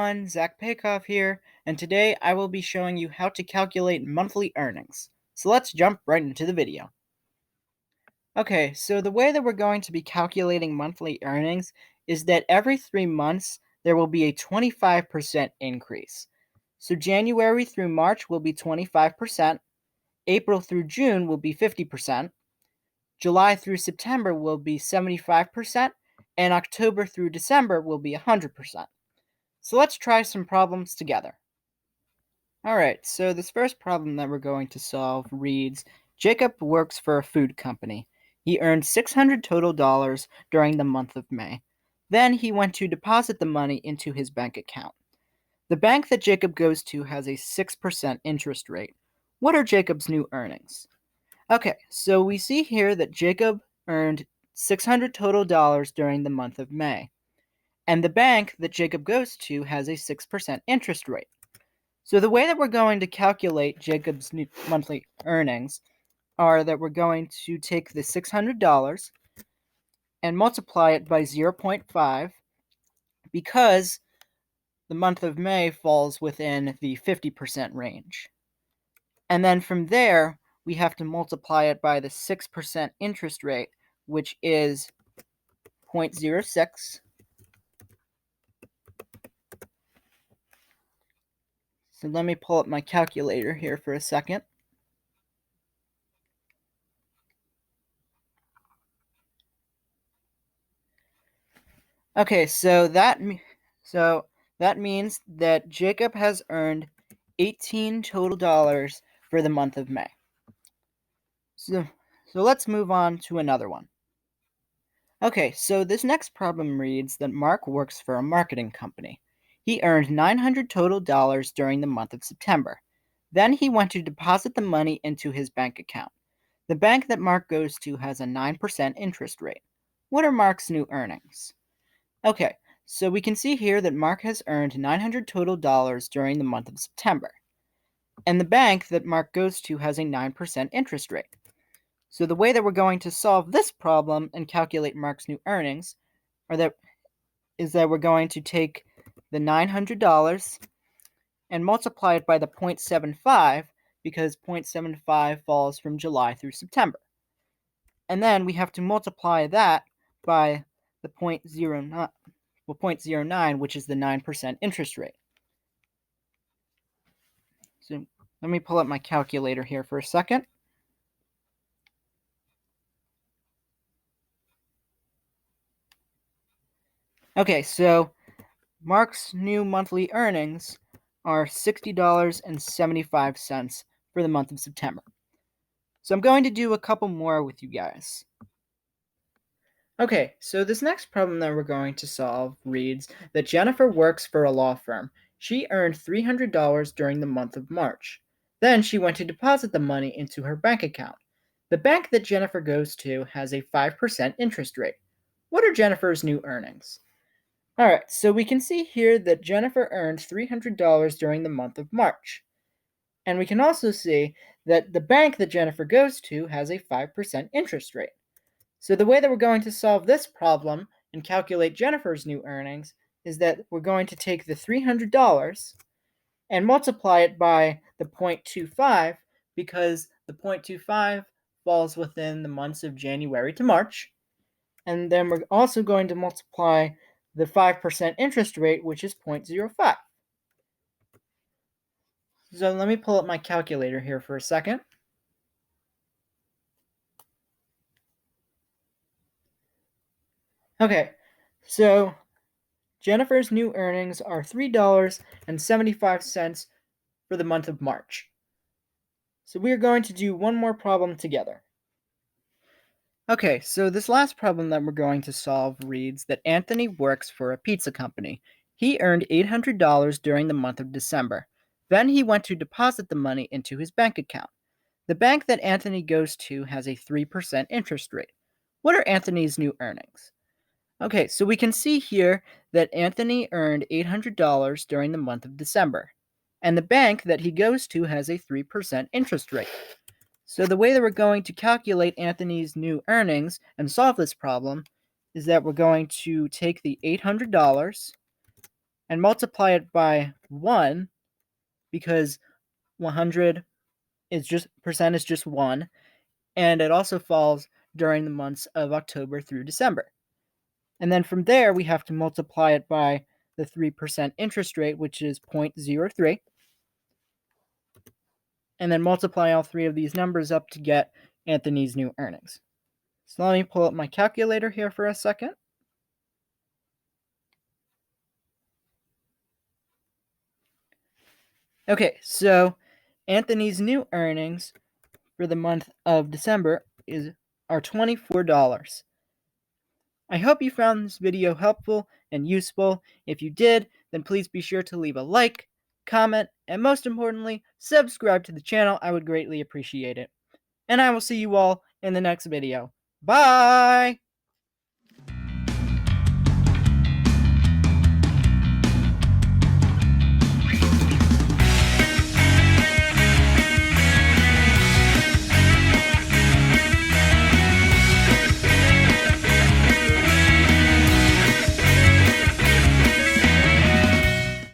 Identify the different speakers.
Speaker 1: everyone, Zach Paikoff here, and today I will be showing you how to calculate monthly earnings. So let's jump right into the video. Okay, so the way that we're going to be calculating monthly earnings is that every 3 months there will be a 25% increase. So January through March will be 25%, April through June will be 50%, July through September will be 75%, and October through December will be 100%. So let's try some problems together. Alright, so this first problem that we're going to solve reads, Jacob works for a food company. He earned $600 total during the month of May. Then he went to deposit the money into his bank account. The bank that Jacob goes to has a 6% interest rate. What are Jacob's new earnings? Okay, so we see here that Jacob earned $600 total during the month of May. And the bank that Jacob goes to has a 6% interest rate. So the way that we're going to calculate Jacob's new monthly earnings are that we're going to take the $600 and multiply it by 0.5 because the month of May falls within the 50% range. And then from there, we have to multiply it by the 6% interest rate, which is 0.06. So let me pull up my calculator here for a second. Okay, so that means that Jacob has earned $18 total for the month of May. So let's move on to another one. Okay, so this next problem reads that Mark works for a marketing company. He earned $900 total during the month of September. Then he went to deposit the money into his bank account. The bank that Mark goes to has a 9% interest rate. What are Mark's new earnings? Okay, so we can see here that Mark has earned $900 total during the month of September. And the bank that Mark goes to has a 9% interest rate. So the way that we're going to solve this problem and calculate Mark's new earnings is that we're going to take the $900 and multiply it by the 0.75 because 0.75 falls from July through September. And then we have to multiply that by the 0.09, which is the 9% interest rate. So let me pull up my calculator here for a second. Okay, so Mark's new monthly earnings are $60.75 for the month of September. So I'm going to do a couple more with you guys. Okay, so this next problem that we're going to solve reads that Jennifer works for a law firm. She earned $300 during the month of March. Then she went to deposit the money into her bank account. The bank that Jennifer goes to has a 5% interest rate. What are Jennifer's new earnings? Alright, so we can see here that Jennifer earned $300 during the month of March. And we can also see that the bank that Jennifer goes to has a 5% interest rate. So the way that we're going to solve this problem and calculate Jennifer's new earnings is that we're going to take the $300 and multiply it by the 0.25 because the 0.25 falls within the months of January to March. And then we're also going to multiply the 5% interest rate, which is 0.05. So let me pull up my calculator here for a second. Okay, so Jennifer's new earnings are $3.75 for the month of March. So we are going to do one more problem together. Okay, so this last problem that we're going to solve reads that Anthony works for a pizza company. He earned $800 during the month of December. Then he went to deposit the money into his bank account. The bank that Anthony goes to has a 3% interest rate. What are Anthony's new earnings? Okay, so we can see here that Anthony earned $800 during the month of December. And the bank that he goes to has a 3% interest rate. So the way that we're going to calculate Anthony's new earnings and solve this problem is that we're going to take the $800 and multiply it by 1 because 100 is just 1, and it also falls during the months of October through December. And then from there, we have to multiply it by the 3% interest rate, which is 0.03, and then multiply all three of these numbers up to get Anthony's new earnings. So let me pull up my calculator here for a second. Okay, so Anthony's new earnings for the month of December are $24. I hope you found this video helpful and useful. If you did, then please be sure to leave a like, comment, and most importantly, subscribe to the channel. I would greatly appreciate it. And I will see you all in the next video. Bye!